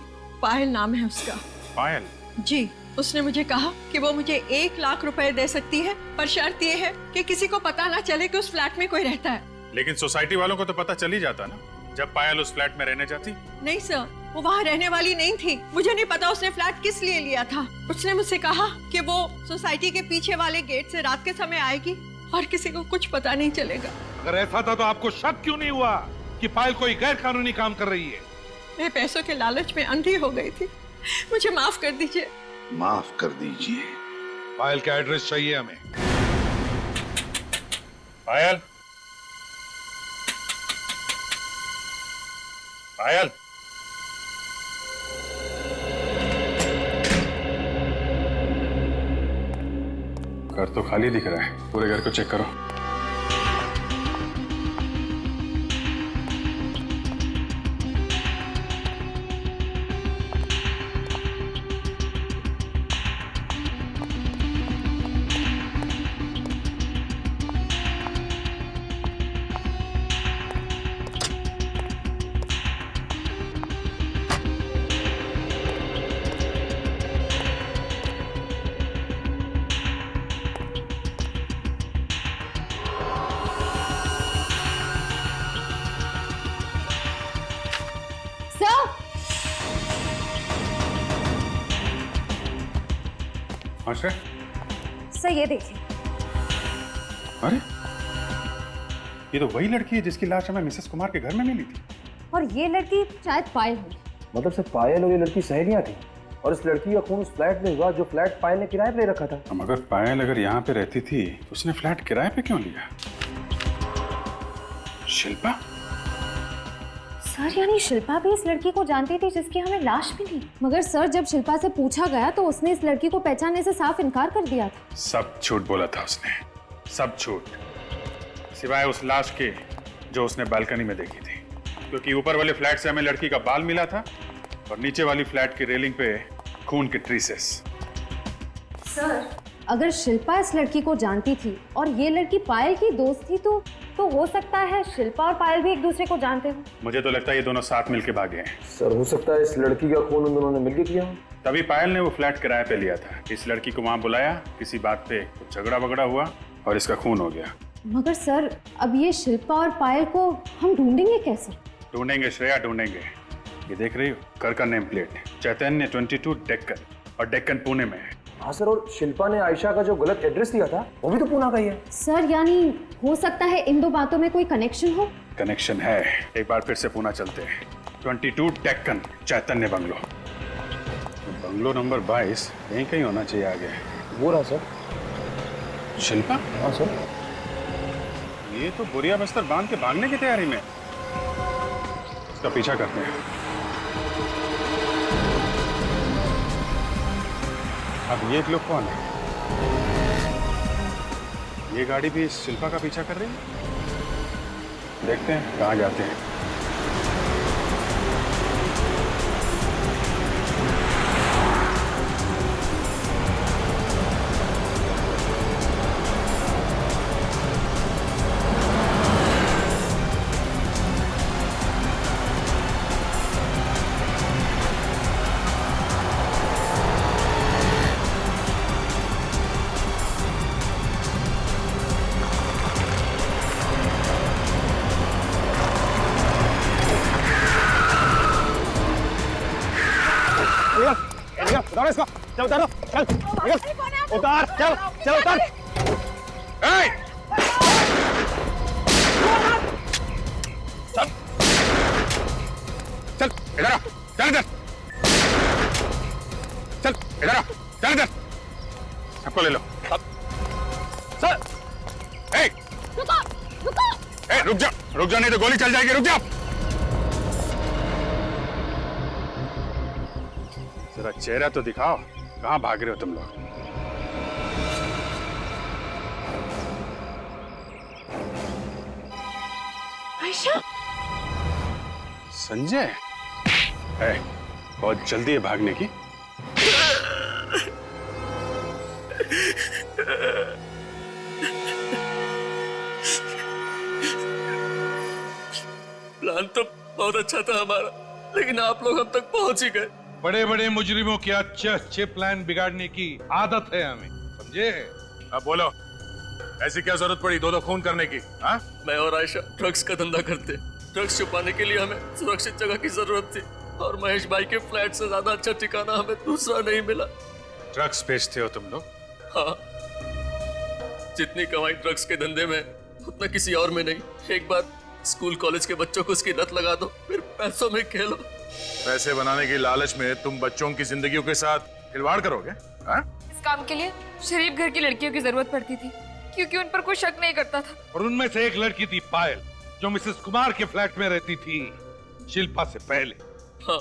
पायल नाम है उसका। पायल? जी, उसने मुझे कहा कि वो मुझे 1 लाख रुपए दे सकती है, पर शर्त ये है कि किसी को पता ना चले कि उस फ्लैट में कोई रहता है। लेकिन सोसाइटी वालों को तो पता चल ही जाता ना जब पायल उस फ्लैट में रहने जाती। नहीं सर, वो वहाँ रहने वाली नहीं थी। मुझे नहीं पता उसने फ्लैट किस लिए लिया था। उसने मुझसे कहा कि वो सोसाइटी के पीछे वाले गेट से रात के समय आएगी और किसी को कुछ पता नहीं चलेगा। अगर ऐसा था तो आपको शक क्यों नहीं हुआ कि पायल कोई गैर कानूनी काम कर रही है? मैं पैसों के लालच में अंधी हो गई थी, मुझे माफ कर दीजिए। माफ कर दीजिए। पायल का एड्रेस चाहिए हमें। पायल? पायल? घर तो खाली दिख रहा है, पूरे घर को चेक करो। सर ये देखिए। अरे, ये तो वही लड़की है जिसकी लाश हमें मिसेस कुमार के घर में मिली थी। और ये लड़की शायद पायल होगी। मतलब सिर्फ पायल और ये लड़की सहेलियां थी और इस लड़की का खून उस फ्लैट में हुआ जो फ्लैट पायल ने किराए पे ले रखा था। मगर पायल अगर यहाँ पे रहती थी तो उसने फ्लैट किराए पे क्यों लिया? शिल्पा? सर यानी शिल्पा भी इस लड़की को जानती थी जिसकी हमें लाश मिली। मगर सर जब शिल्पा से पूछा गया तो उसने इस लड़की को पहचानने से साफ इनकार कर दिया था। सब झूठ बोला था उसने, सब झूठ, सिवाय उस लाश के जो उसने बालकनी में देखी थी। क्योंकि ऊपर वाले फ्लैट से हमें लड़की का बाल मिला था और नीचे वाली फ्लैट की रेलिंग पे खून के ट्रेसेस। सर अगर शिल्पा इस लड़की को जानती थी और ये लड़की पायल की दोस्त थी तो हो सकता है शिल्पा और पायल भी एक दूसरे को जानते हो। मुझे तो लगता है ये दोनों साथ मिलके भागे हैं। सर हो सकता है इस लड़की का खून उन दोनों ने मिलकर किया हो। तभी पायल ने वो फ्लैट किराए पे लिया था। इस लड़की को वहां बुलाया, किसी बात पे कुछ झगड़ा वगड़ा हुआ और इसका खून हो गया। मगर सर अब ये शिल्पा और पायल को हम ढूंढेंगे कैसे? ढूंढेंगे श्रेया, ढूंढेंगे। ये देख रही हो कर का नेम प्लेट, चैतन्य 22 डेक्कन, और डेक्कन पुणे में है। हाँ सर, और शिल्पा ने आयशा का जो गलत एड्रेस दिया था वो भी तो पूना का ही है। सर यानी हो सकता है इन दो बातों में कोई कनेक्शन हो। कनेक्शन है। एक बार फिर से पूना चलते हैं। 22 डेक्कन चैतन्य बंगलो, बंगलो नंबर 22 यहीं कहीं होना चाहिए आगे। वो रहा सर। शिल्पा? हाँ सर। ये तो बोरिया बस्तर बांध के भागने की तैयारी में। इसका पीछा करते हैं। अब ये लोग कौन है? ये गाड़ी भी शिल्पा का पीछा कर रही है। देखते हैं कहाँ जाते हैं। उतारो इसको, चल उतारो, चल, उतार, चल, चल उतार। चल, चल इधर आ, चल इधर, चल इधर आ, चल इधर, सबको ले लो। सर, रुको, रुक जा, नहीं तो गोली चल जाएगी, रुक जा। जरा चेहरा तो दिखाओ, कहाँ भाग रहे हो तुम लोग? आयशा? संजय? बहुत जल्दी है भागने की। प्लान तो बहुत अच्छा था हमारा, लेकिन आप लोग अब तक पहुंच ही गए। बड़े बड़े मुजरिमों के अच्छे अच्छे प्लान बिगाड़ने की आदत है हमें, समझे? अब बोलो, ऐसी क्या जरूरत पड़ी दो खून करने की? हाँ? मैं और आयशा ड्रग्स का धंधा करते। ड्रग्स छुपाने के लिए हमें सुरक्षित जगह की जरूरत थी और महेश भाई के फ्लैट से ज्यादा अच्छा ठिकाना हमें दूसरा नहीं मिला। ड्रग्स बेचते हो तुम लोग? हाँ, जितनी कमाई ड्रग्स के धंधे में उतना किसी और में नहीं। एक बार स्कूल कॉलेज के बच्चों को उसकी लत लगा दो, फिर पैसों में खेलो। पैसे बनाने की लालच में तुम बच्चों की जिंदगियों के साथ खिलवाड़ करोगे? हाँ? इस काम के लिए शरीफ घर की लड़कियों की जरूरत पड़ती थी, क्योंकि उन पर कोई शक नहीं करता था। और उनमें से एक लड़की थी पायल, जो मिसेस कुमार के फ्लैट में रहती थी शिल्पा से पहले। हाँ,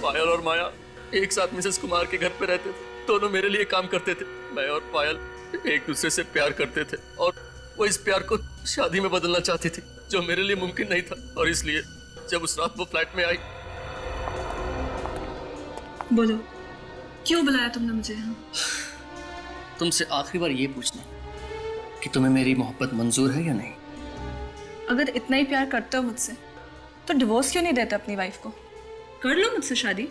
पायल और माया एक साथ मिसेस कुमार के घर पे रहते थे। दोनों मेरे लिए काम करते थे। मैं और पायल एक दूसरे से प्यार करते थे और वो इस प्यार को शादी में बदलना चाहती थी, जो मेरे लिए मुमकिन नहीं था। और इसलिए जब उस रात वो फ्लैट में आई। बोलो, क्यों बुलाया तुमने मुझे यहाँ? तुमसे आखिरी बार ये पूछना कि तुम्हें मेरी मोहब्बत मंजूर है या नहीं। अगर इतना ही प्यार करते हो मुझसे तो डिवोर्स क्यों नहीं देते अपनी वाइफ को? कर लो मुझसे शादी।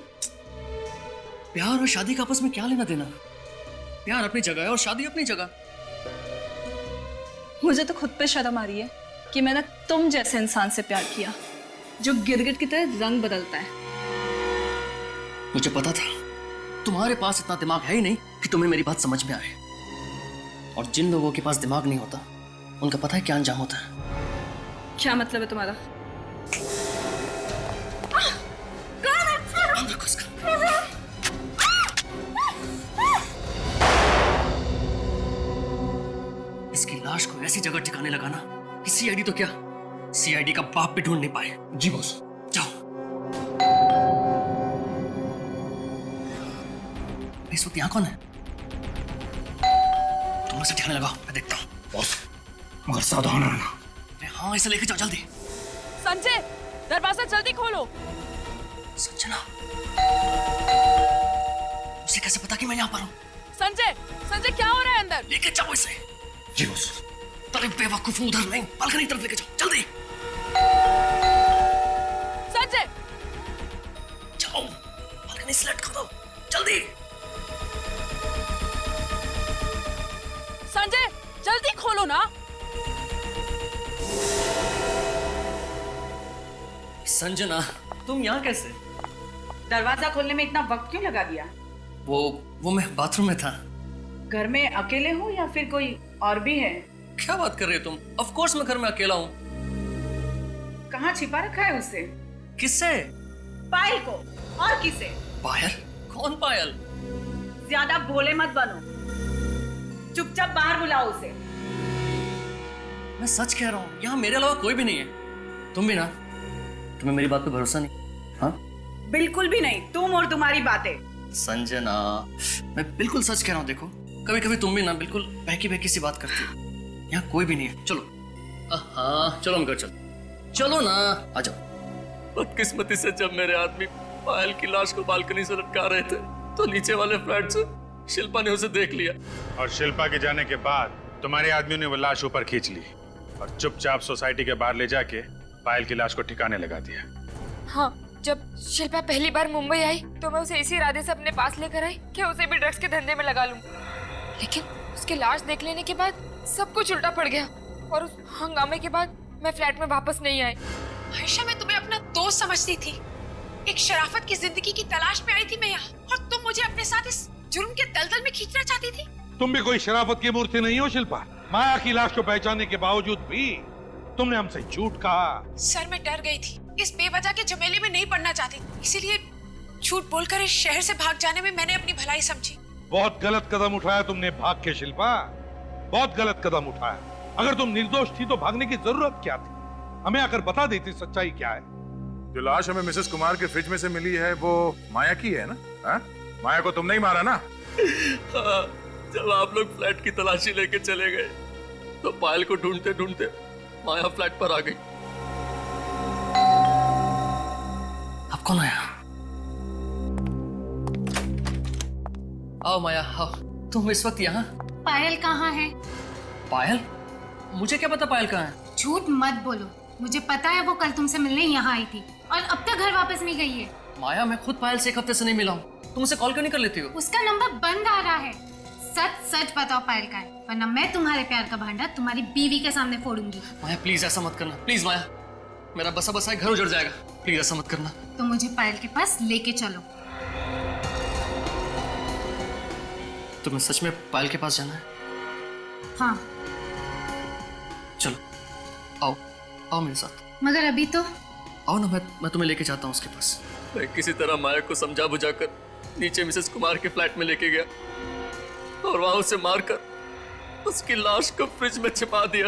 प्यार और शादी का आपस में क्या लेना देना? प्यार अपनी जगह है और शादी अपनी जगह। मुझे तो खुद पे शर्म आ रही है कि मैंने तुम जैसे इंसान से प्यार किया जो गिरगिट की तरह रंग बदलता है। मुझे पता था तुम्हारे पास इतना दिमाग है ही नहीं कि तुम्हें मेरी बात समझ में आए। और जिन लोगों के पास दिमाग नहीं होता उनका पता है क्या अंजाम होता है। क्या मतलब है तुम्हारा? ऐसी जगह ठिकाने लगाना कि सीआईडी तो क्या, सीआईडी का बाप भी ढूंढ नहीं पाए। जी बॉस। जाओ। इस वक्त यहाँ कौन है? तुम लोग से ठिकाने लगाओ, मैं देखता हूँ। बॉस मगर सावधान रहना। अरे हाँ, इसे लेके जाओ जल्दी। संजय, दरवाजा जल्दी खोलो। संजना, उसे कैसे पता कि मैं यहाँ पर हूँ? संजय, संजय क्या हो रहा है अंदर? लेके जाओ इसे। जी बॉस। अरे बेवकूफ, उधर नहीं, बालकनी की तरफ लेके जाओ जल्दी। संजय, जाओ, बालकनी सेलेक्ट कर दो जल्दी। संजय जल्दी खोलो ना। संजना, तुम यहाँ कैसे? दरवाजा खोलने में इतना वक्त क्यों लगा दिया? वो मैं बाथरूम में था। घर में अकेले हो या फिर कोई और भी है? क्या बात कर रही हो तुम? ऑफ कोर्स मैं घर में अकेला हूँ। कहाँ छिपा रखा है उसे? किससे? पायल को। और किसे? पायल? कौन पायल? ज्यादा भोले मत बनो, चुपचाप बाहर बुलाओ उसे। मैं सच कह रहा हूँ, यहाँ मेरे अलावा कोई भी नहीं है। तुम भी ना? तुम्हें मेरी बात पे भरोसा नहीं? हाँ? बिल्कुल भी नहीं, तुम और तुम्हारी बातें। संजना, मैं बिल्कुल सच कह रहा हूँ। देखो, कभी कभी तुम भी ना बिल्कुल बहकी बहकी सी बात करती हो। यहाँ कोई भी नहीं है। चलो। हाँ चलो, हम घर चलो ना, आ जाओ। बदकिस्मती से जब मेरे आदमी पायल की लाश को बालकनी से लटका रहे थे तो नीचे वाले फ्लैट से शिल्पा ने उसे देख लिया। और शिल्पा के जाने के बाद तुम्हारे आदमियों ने वो लाश ऊपर खींच ली और चुपचाप सोसाइटी के बाहर ले जाके पायल की लाश को ठिकाने लगा दिया। हाँ, जब शिल्पा पहली बार मुंबई आई तो मैं उसे इसी इरादे से अपने पास लेकर आई कि उसे भी ड्रग्स के धंधे में लगा लूं। लेकिन उसकी लाश देख लेने के बाद सब कुछ उल्टा पड़ गया और उस हंगामे के बाद मैं फ्लैट में वापस नहीं आई। आयशा, मैं तुम्हें अपना दोस्त समझती थी। एक शराफत की जिंदगी की तलाश में आई थी मैं यहाँ, और तुम मुझे अपने साथ इस जुर्म के दलदल में खींचना चाहती थी। तुम भी कोई शराफत की मूर्ति नहीं हो शिल्पा। माया की लाश को पहचानने के बावजूद भी तुमने हमसे झूठ कहा। सर, मैं डर गई थी, इस बेवजह के झमेले में नहीं पड़ना चाहती, इसीलिए झूठ बोलकर इस शहर से भाग जाने में मैंने अपनी भलाई समझी। बहुत गलत कदम उठाया तुमने भाग के शिल्पा, बहुत गलत कदम उठाया। अगर तुम निर्दोष थी तो भागने की जरूरत क्या थी? हमें आकर बता देती सच्चाई क्या है। जो लाश हमें मिसेस कुमार के फ्रिज में से मिली है वो माया की है ना? हा? माया को तुमने ही मारा ना? हाँ, जब आप लोग फ्लैट की तलाशी लेके चले गए तो पायल को ढूंढते ढूंढते माया फ्लैट पर आ गई। अब कौन आया? आओ माया, आओ। तुम इस वक्त यहाँ? पायल कहाँ है? पायल? मुझे क्या पता पायल कहाँ है? झूठ मत बोलो, मुझे पता है वो कल तुमसे मिलने यहाँ आई थी और अब तक घर वापस नहीं गई है। माया, मैं खुद पायल से एक हफ्ते से नहीं मिला हूँ। तुम उसे कॉल क्यों नहीं कर लेती हो? उसका नंबर बंद आ रहा है। सच सच बताओ पायल का है, वरना मैं तुम्हारे प्यार का भांडा तुम्हारी बीवी के सामने फोड़ूंगी। माया प्लीज ऐसा मत करना, प्लीज माया, मेरा बसा बसा घर उजड़ जाएगा। प्लीज ऐसा मत करना। तो मुझे पायल के पास लेके चलो। तुम्हें सच में पायल के पास जाना है? हाँ। चलो, आओ आओ मेरे साथ। मगर अभी तो आओ ना, मैं तुम्हें लेके जाता हूँ उसके पास। मैं किसी तरह माया को समझा बुझाकर नीचे मिसेस कुमार के फ्लैट में लेके गया और वहां उसे मारकर उसकी लाश को फ्रिज में छिपा दिया।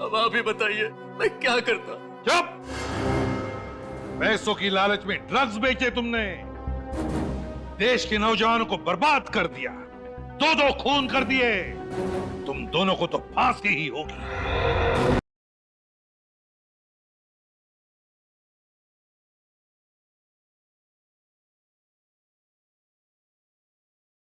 अब आप ही बताइए मैं क्या करता? चुप! पैसों की लालच में ड्रग्स बेचे तुमने, देश के नौजवानों को बर्बाद कर दिया, दो खून कर दिए। तुम दोनों को तो फांसी ही होगी।